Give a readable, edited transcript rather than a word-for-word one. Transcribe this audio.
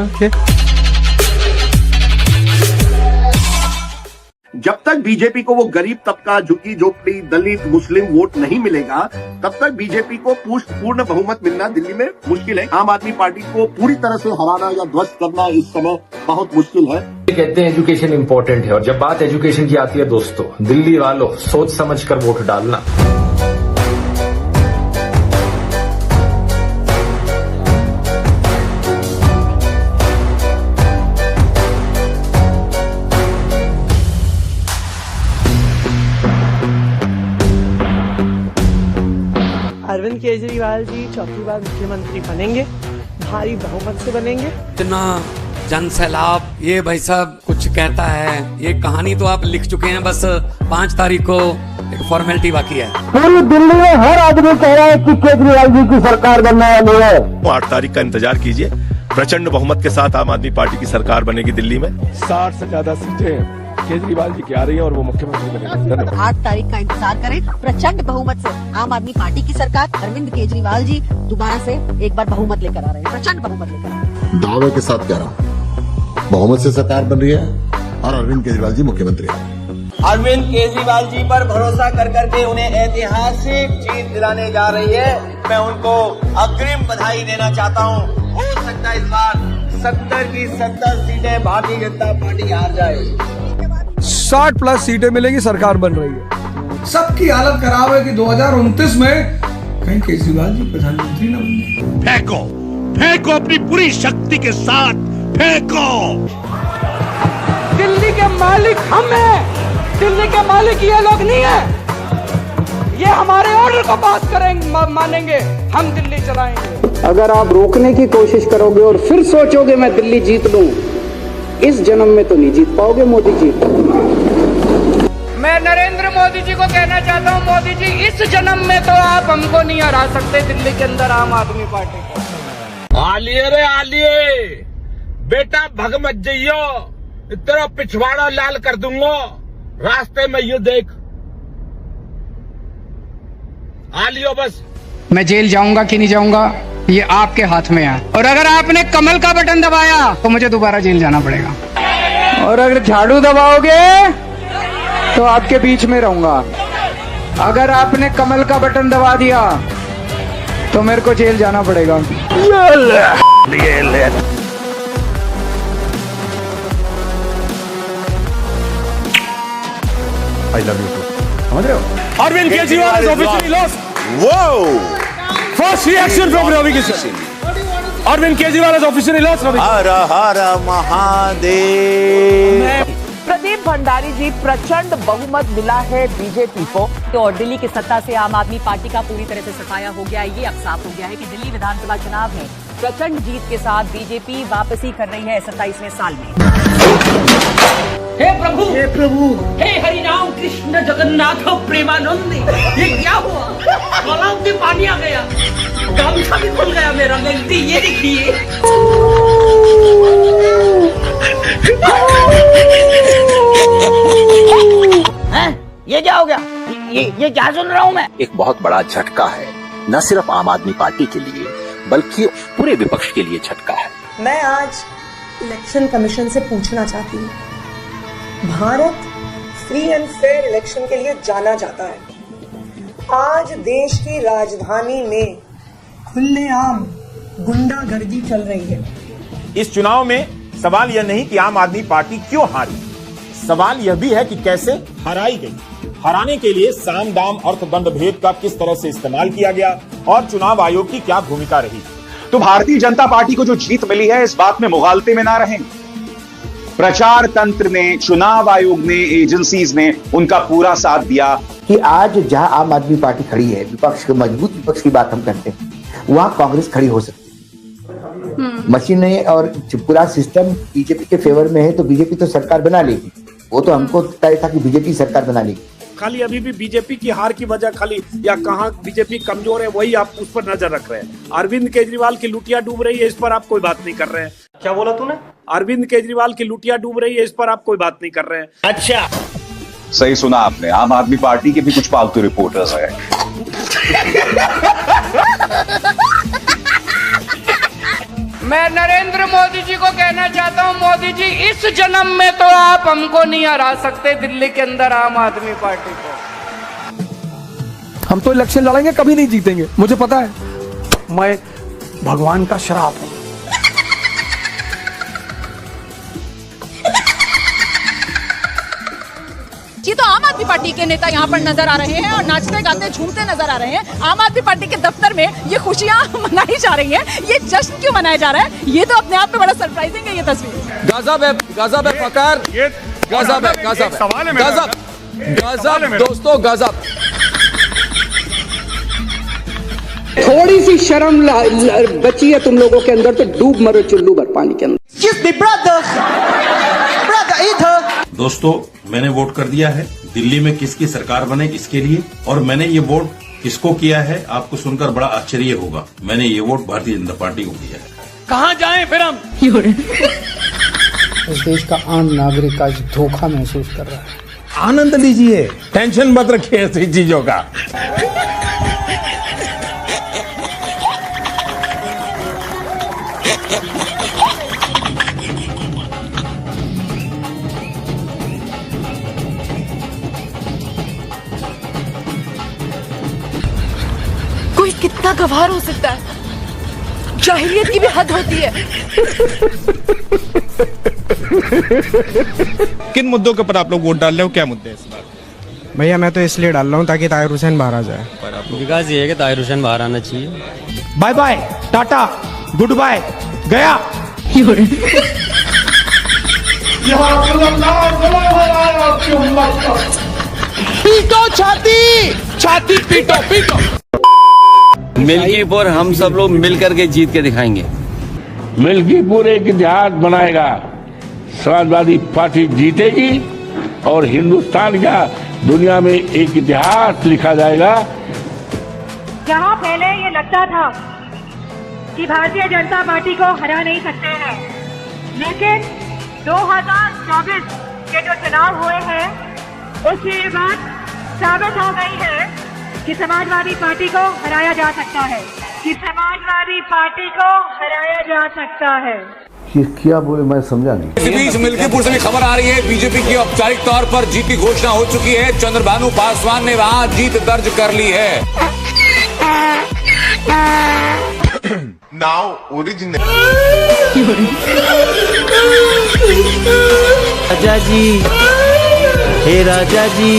Okay. जब तक BJP को वो गरीब तबका, झुग्गी झोपड़ी, दलित, मुस्लिम वोट नहीं मिलेगा, तब तक बीजेपी को पूर्ण बहुमत मिलना दिल्ली में मुश्किल है। आम आदमी पार्टी को पूरी तरह से हराना या ध्वस्त करना इस समय बहुत मुश्किल है। कहते हैं एजुकेशन इंपॉर्टेंट है, और जब बात एजुकेशन की आती है दोस्तों, दिल्ली वालों सोच समझ कर वोट डालना। अरविंद केजरीवाल जी चौथी बार मुख्यमंत्री बनेंगे, भारी बहुमत से बनेंगे। इतना जन सैलाब, ये भाई साहब कुछ कहता है, ये कहानी तो आप लिख चुके हैं, बस 5 तारीख को एक फॉर्मेलिटी बाकी है। पूरी दिल्ली में हर आदमी कह रहा है कि केजरीवाल जी की सरकार बनने वाली है। 8 तारीख का इंतजार कीजिए, प्रचंड बहुमत के साथ आम आदमी पार्टी की सरकार बनेगी दिल्ली में। 60 से ज्यादा सीटें केजरीवाल जी की आ रही है और वो मुख्यमंत्री बनेंगे। 8 तारीख का इंतजार करें, प्रचंड बहुमत से आम आदमी पार्टी की सरकार, अरविंद केजरीवाल जी दोबारा से एक बार बहुमत लेकर आ रहे हैं, प्रचंड बहुमत लेकर आ रहे हैं। दावे के साथ कह रहा हूँ, बहुमत से सरकार बन रही है और अरविंद केजरीवाल जी मुख्यमंत्री है। अरविंद केजरीवाल जी पर भरोसा कर करके उन्हें ऐतिहासिक जीत दिलाने जा रही है। मैं उनको अग्रिम बधाई देना चाहता हूँ। हो सकता है इस बार 70 की 70 सीटें भारतीय जनता पार्टी हार जाए। 60+ सीटें मिलेंगी, सरकार बन रही है। सबकी हालत खराब है कि 2029 में कहीं केजरीवाल जी प्रधानमंत्री न बने। फेंको, फेंको अपनी पूरी शक्ति के साथ फेंको। दिल्ली के मालिक हम हैं, दिल्ली के मालिक ये लोग नहीं है। ये हमारे ऑर्डर को पास करेंगे, मानेंगे, हम दिल्ली चलाएंगे। अगर आप रोकने की कोशिश करोगे और फिर सोचोगे मैं दिल्ली जीत लूं, इस जन्म में तो नहीं जीत पाओगे मोदी जी। मैं नरेंद्र मोदी जी को कहना चाहता हूं, मोदी जी इस जन्म में तो आप हमको नहीं हरा सकते दिल्ली के अंदर आम आदमी पार्टी को। आलिए रे आलिए, बेटा भग मत जइयो, तेरा पिछवाड़ा लाल कर दूंगा रास्ते में, यू देख आलियो। बस मैं जेल जाऊंगा कि नहीं जाऊंगा ये आपके हाथ में है, और अगर आपने कमल का बटन दबाया तो मुझे दोबारा जेल जाना पड़ेगा, और अगर झाड़ू दबाओगे तो आपके बीच में रहूंगा। अगर आपने कमल का बटन दबा दिया तो मेरे को जेल जाना पड़ेगा। आई लव यू टू, समझ रहे हो? Arvind Kejriwal is officially lost. Whoa! First reaction from Ravi Kishan. Arvind Kejriwal is officially lost. हर हर महादेव। प्रदीप भंडारी जी, प्रचंड बहुमत मिला है बीजेपी को, और दिल्ली की सत्ता से आम आदमी पार्टी का पूरी तरह से सफाया हो गया है। ये अब साफ हो गया है कि दिल्ली विधानसभा चुनाव में प्रचंड जीत के साथ बीजेपी वापसी कर रही है 27वें साल में। हे प्रभु, हे प्रभु, हे हरिनाम कृष्ण जगन्नाथ प्रेमानंद, ये क्या हुआ? गलाव में पानी आ गया, गामछा भी खुल गया मेरा। गलती ये देखिए। ये क्या हो गया? ये क्या सुन रहा हूँ मैं? एक बहुत बड़ा झटका है, न सिर्फ आम आदमी पार्टी के लिए बल्कि पूरे विपक्ष के लिए झटका है। मैं आज इलेक्शन कमीशन से पूछना चाहती हूँ, Bharat free and fair election के लिए जाना जाता है। आज देश की राजधानी में खुलेआम गुंडागर्दी चल रही है। इस चुनाव में सवाल यह नहीं कि आम आदमी पार्टी क्यों हारी, सवाल यह भी है कि कैसे हराई गई। हराने के लिए साम दाम अर्थ दंड भेद का किस तरह से इस्तेमाल किया गया और चुनाव आयोग की क्या भूमिका रही। तो भारतीय जनता पार्टी को जो जीत मिली है, इस बात में मुगालते में ना रहें। प्रचार तंत्र ने, चुनाव आयोग ने, एजेंसीज ने उनका पूरा साथ दिया कि आज जहां आम आदमी पार्टी खड़ी है, विपक्ष के मजबूत विपक्ष की बात हम करते हैं, वहां कांग्रेस खड़ी हो सकती है। मशीनें और पूरा सिस्टम बीजेपी के फेवर में है, तो बीजेपी तो सरकार बना लेगी। वो तो हमको तय था कि बीजेपी सरकार बना लेगी। खाली अभी भी बीजेपी की हार की वजह खाली या कहां बीजेपी कमजोर है वही आप उस पर नजर रख रहे हैं। अरविंद केजरीवाल की लुटिया डूब रही है, इस पर आप कोई बात नहीं कर रहे हैं। क्या बोला तूने? अरविंद केजरीवाल की लुटिया डूब रही है, इस पर आप कोई बात नहीं कर रहे हैं। अच्छा, सही सुना आपने। आम आदमी पार्टी के भी कुछ फालतू रिपोर्टर्स हैं। मैं नरेंद्र मोदी जी को कहना चाहता हूं, मोदी जी इस जन्म में तो आप हमको नहीं हरा सकते दिल्ली के अंदर आम आदमी पार्टी को। हम तो इलेक्शन लड़ेंगे, कभी नहीं जीतेंगे, मुझे पता है। मैं भगवान का श्राप हूं। ये तो आम आदमी पार्टी के नेता यहाँ पर नजर आ रहे हैं और नाचते गाते झूमते नजर आ रहे हैं। आम आदमी पार्टी के दफ्तर में ये खुशियां मनाई जा रही हैं, ये जश्न क्यों मनाया जा रहा है? ये तो अपने आप में बड़ा सरप्राइजिंग है ये तस्वीर। गजब है फकर, गजब है, गजब है, गजब, गजब दोस्तों, गजब। थोड़ी सी शर्म बची है तुम लोगों के अंदर तो डूब मरो चुल्लू भर पानी के अंदर। दोस्तों, मैंने वोट कर दिया है दिल्ली में किसकी सरकार बने इसके लिए, और मैंने ये वोट किसको किया है आपको सुनकर बड़ा आश्चर्य होगा। मैंने ये वोट भारतीय जनता पार्टी को किया है। कहाँ जाएं फिर हम? इस देश का आम नागरिक आज धोखा महसूस कर रहा है। आनंद लीजिए, टेंशन मत रखिए ऐसी चीजों का। कोई कितना गवार हो सकता है? जाहिलियत की भी हद होती है। किन मुद्दों के ऊपर आप लोग वोट डाल रहे हो, क्या मुद्दे हैं इस बार? भैया मैं तो इसलिए डाल रहा हूँ ताकि ताहिर हुसैन बाहर आ जाए। विकास ये है कि ताहिर हुसैन बाहर आना चाहिए। Bye bye, tata, goodbye, गया। पीटो छाती, छाती पीटो, पीटो। मिल्कीपुर हम सब लोग मिल करके जीत के दिखाएंगे। मिल्कीपुर एक इतिहास बनाएगा, समाजवादी पार्टी जीतेगी और हिंदुस्तान का दुनिया में एक इतिहास लिखा जाएगा। जहां पहले ये लगता था कि भारतीय जनता पार्टी को हरा नहीं सकते हैं, लेकिन 2024 के जो चुनाव हुए हैं उससे ये बात साबित हो गई है कि समाजवादी पार्टी को हराया जा सकता है, कि समाजवादी पार्टी को हराया जा सकता है। ये क्या बोले मैं समझा नहीं। इस बीच मिल्कीपुर से भी खबर आ रही है, बीजेपी की औपचारिक तौर पर जीत की घोषणा हो चुकी है। चंद्रभानु पासवान ने वहां जीत दर्ज कर ली है। नाउ ओरिजिनल राजा जी, हे राजा जी।